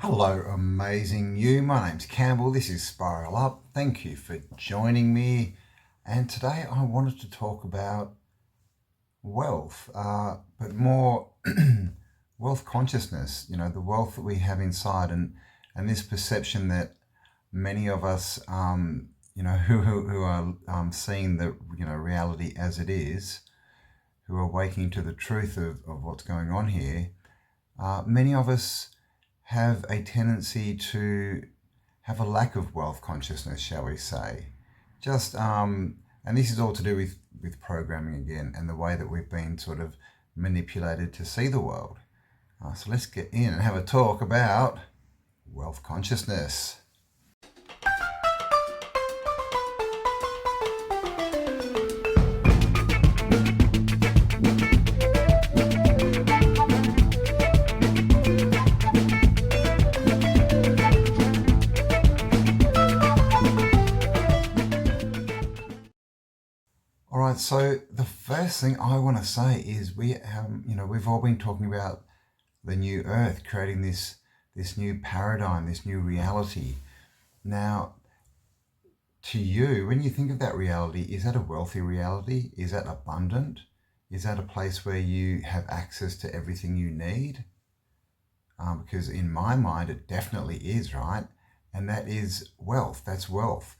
Hello, amazing you. My name's Campbell. This is Spiral Up. Thank you for joining me. And today I wanted to talk about wealth, but more wealth consciousness, the wealth that we have inside and this perception that many of us, who are seeing the, reality as it is, who are waking to the truth of what's going on here, many of us have a tendency to have a lack of wealth consciousness, shall we say. And this is all to do with programming again and the way that we've been sort of manipulated to see the world. So let's get in and have a talk about wealth consciousness. All right, so the first thing I want to say is we've all been talking about the new earth, creating this new paradigm, this new reality. Now, to you, when you think of that reality, is that a wealthy reality? Is that abundant? Is that a place where you have access to everything you need? Because in my mind, it definitely is, right? And that is wealth. That's wealth.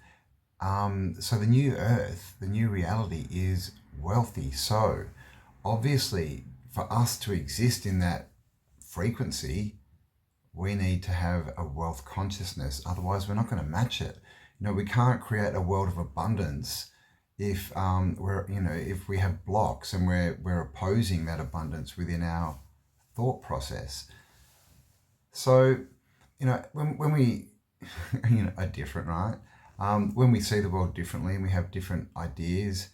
So the new earth, the new reality is wealthy. So obviously, for us to exist in that frequency, we need to have a wealth consciousness. Otherwise, we're not going to match it. We can't create a world of abundance if if we have blocks and we're opposing that abundance within our thought process. So, when we are different, right? When we see the world differently and we have different ideas,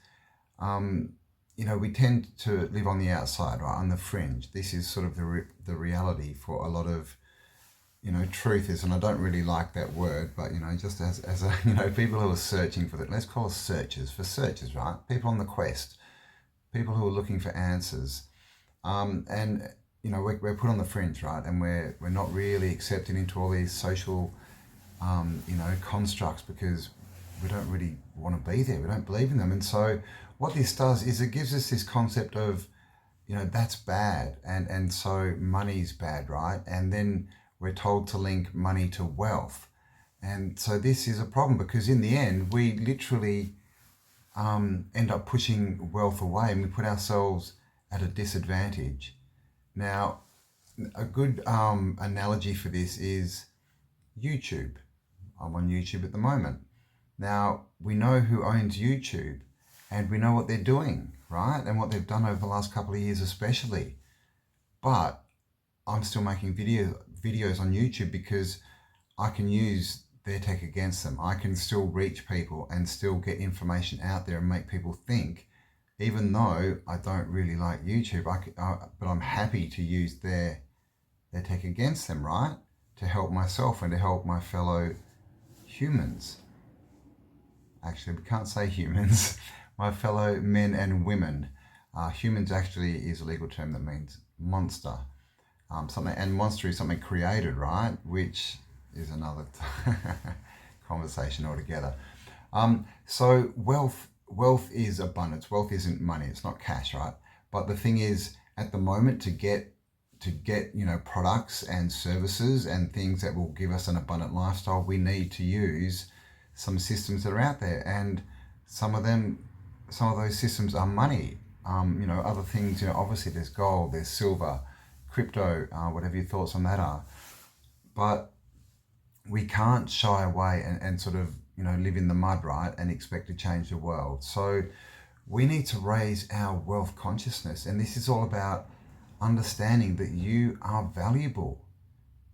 we tend to live on the outside, right, on the fringe. This is sort of the reality for a lot of, truthers, and I don't really like that word, but, just as a, people who are searching for that, let's call us searchers, right? People on the quest, people who are looking for answers. And, we're put on the fringe, right? And we're not really accepted into all these social constructs because we don't really want to be there. We don't believe in them. And so what this does is it gives us this concept of, that's bad. And so money's bad, right? And then we're told to link money to wealth. And so this is a problem because in the end, we literally end up pushing wealth away and we put ourselves at a disadvantage. Now, a good analogy for this is YouTube. I'm on YouTube at the moment. Now, we know who owns YouTube and we know what they're doing, right? And what they've done over the last couple of years especially. But I'm still making videos on YouTube because I can use their tech against them. I can still reach people and still get information out there and make people think, even though I don't really like YouTube, but I'm happy to use their tech against them, right? To help myself and to help my fellow humans. Actually, we can't say humans, my fellow men and women. Humans actually is a legal term that means monster. And monster is something created, right? Which is another conversation altogether. So wealth is abundance. Wealth isn't money. It's not cash, right? But the thing is, at the moment, to get products and services and things that will give us an abundant lifestyle, we need to use some systems that are out there, and some of those systems are money. Other things, obviously there's gold, there's silver, crypto, whatever your thoughts on that are. But we can't shy away and sort of, live in the mud, right, and expect to change the world. So we need to raise our wealth consciousness, and this is all about understanding that you are valuable.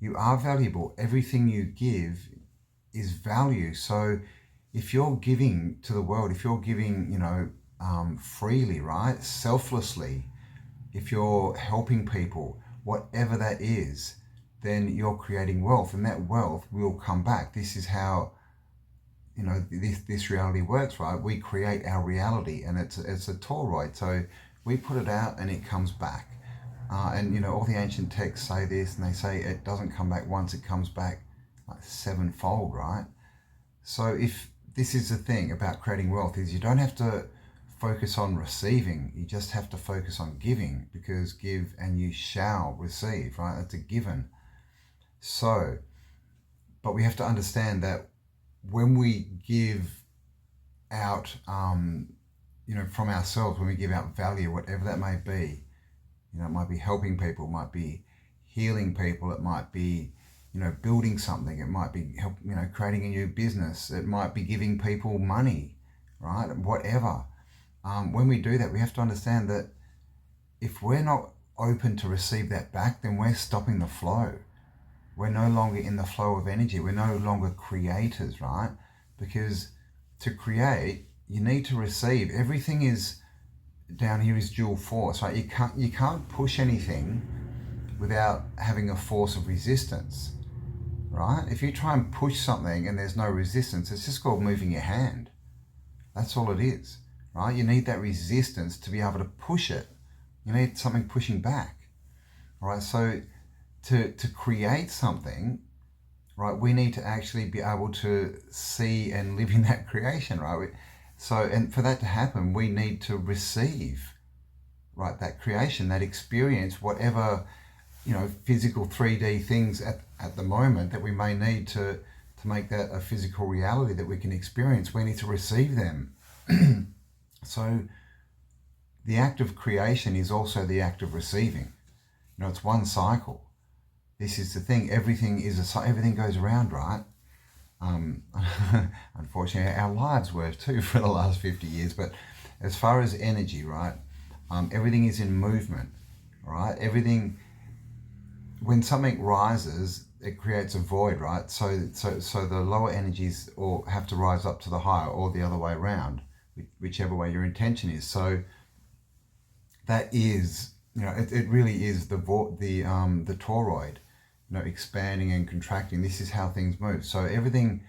You are valuable. Everything you give is value. So if you're giving to the world, if you're giving, freely, right, selflessly, if you're helping people, whatever that is, then you're creating wealth, and that wealth will come back. This is how, this reality works, right? We create our reality, and it's a toroid. So we put it out and it comes back. And you know, all the ancient texts say this, and they say it doesn't come back once, it comes back like sevenfold, right? So if this is the thing about creating wealth, is you don't have to focus on receiving, you just have to focus on giving, because give and you shall receive, right? That's a given. So, but we have to understand that when we give out, you know, from ourselves, when we give out value, whatever that may be, you know, it might be helping people, it might be healing people, it might be, you know, building something, it might be you know, creating a new business, it might be giving people money, right? Whatever. When we do that, we have to understand that if we're not open to receive that back, then we're stopping the flow. We're no longer in the flow of energy. We're no longer creators, right? Because to create, you need to receive. Everything is down here is dual force, right? You can't push anything without having a force of resistance, right? If you try and push something and there's no resistance, it's just called moving your hand. That's all it is, right? You need that resistance to be able to push it. You need something pushing back, right? So to create something, right, we need to actually be able to see and live in that creation, right? So, and for that to happen, we need to receive, right, that creation, that experience, whatever, you know, physical 3D things at the moment that we may need to make that a physical reality that we can experience. We need to receive them. So the act of creation is also the act of receiving. You know, it's one cycle. This is the thing. Everything goes around, right? Unfortunately, our lives were too for the last 50 years. But as far as energy, right, everything is in movement, right? Everything, when something rises, it creates a void, right? So the lower energies or have to rise up to the higher, or the other way around, whichever way your intention is. So that is, you know, it really is the toroid, you know, expanding and contracting. This is how things move. So everything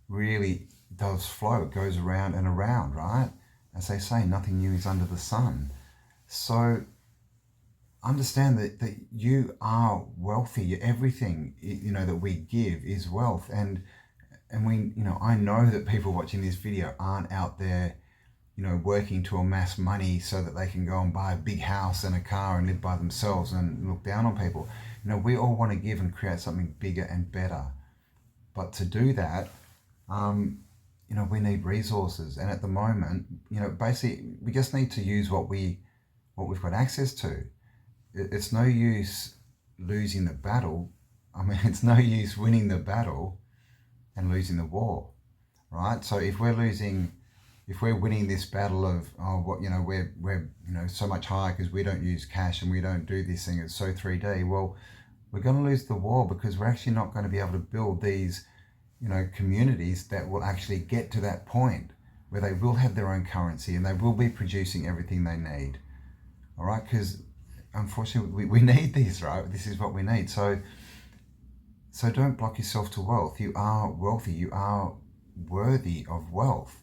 really does flow. It goes around and around, right? As they say, nothing new is under the sun. So understand that you are wealthy. Everything, you know, that we give is wealth. And we, you know, I know that people watching this video aren't out there, you know, working to amass money so that they can go and buy a big house and a car and live by themselves and look down on people. You know, we all want to give and create something bigger and better. But to do that, you know, we need resources. And at the moment, you know, basically we just need to use what we've got access to. It's no use losing the battle. I mean, it's no use winning the battle and losing the war, right? So if we're winning this battle of, we're you know, so much higher because we don't use cash and we don't do this thing, it's so 3D, well, we're going to lose the war, because we're actually not going to be able to build these, you know, communities that will actually get to that point where they will have their own currency and they will be producing everything they need. All right, because unfortunately we need this, right? This is what we need. So don't block yourself to wealth. You are wealthy. You are worthy of wealth.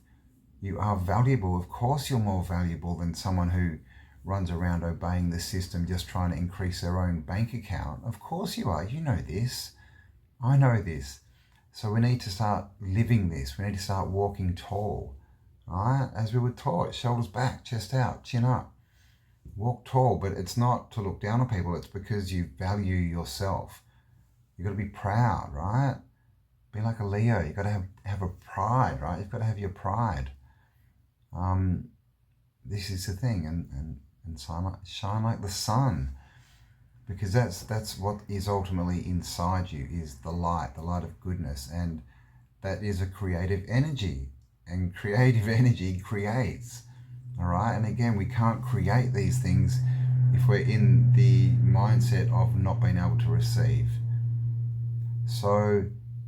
You are valuable. Of course you're more valuable than someone who runs around obeying the system, just trying to increase their own bank account. Of course you are. You know this. I know this. So we need to start living this. We need to start walking tall, right? As we were taught, shoulders back, chest out, chin up. Walk tall, but it's not to look down on people. It's because you value yourself. You've got to be proud, right? Be like a Leo. You've got to have a pride, right? You've got to have your pride. This is the thing, and shine like the sun, because that's what is ultimately inside you, is the light of goodness, and that is a creative energy, and creative energy creates. All right, and again, we can't create these things if we're in the mindset of not being able to receive. So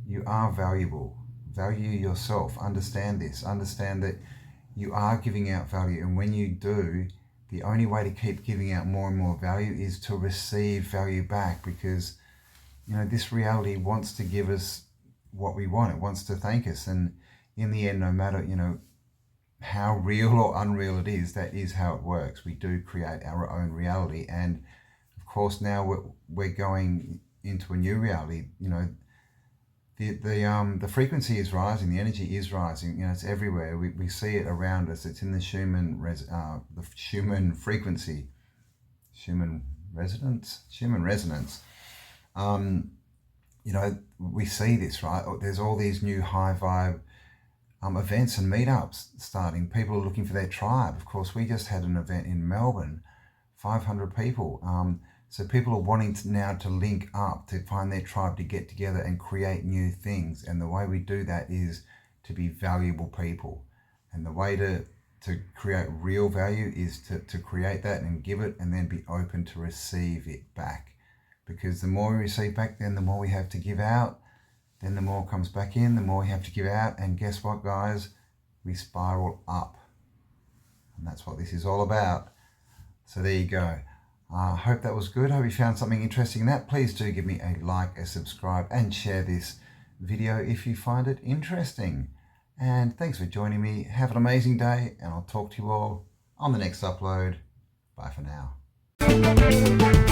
you are valuable. Value yourself. Understand this. Understand that you are giving out value, and when you do, the only way to keep giving out more and more value is to receive value back, because, you know, this reality wants to give us what we want. It wants to thank us, and in the end, no matter, you know, how real or unreal it is, that is how it works. We do create our own reality, and of course, now we're going into a new reality. You know, the frequency is rising, the energy is rising. You know, it's everywhere. We see it around us. It's in the Schumann frequency, Schumann resonance. You know, we see this, right? There's all these new high vibe events and meetups starting. People are looking for their tribe. Of course, we just had an event in Melbourne, 500 people. So people are wanting now to link up, to find their tribe, to get together and create new things. And the way we do that is to be valuable people. And the way to create real value is to create that and give it, and then be open to receive it back. Because the more we receive back, then the more we have to give out. Then the more comes back in, the more we have to give out. And guess what, guys? We spiral up. And that's what this is all about. So there you go. I hope that was good. Hope you found something interesting in that. Please do give me a like, a subscribe, and share this video if you find it interesting. And thanks for joining me. Have an amazing day, and I'll talk to you all on the next upload. Bye for now.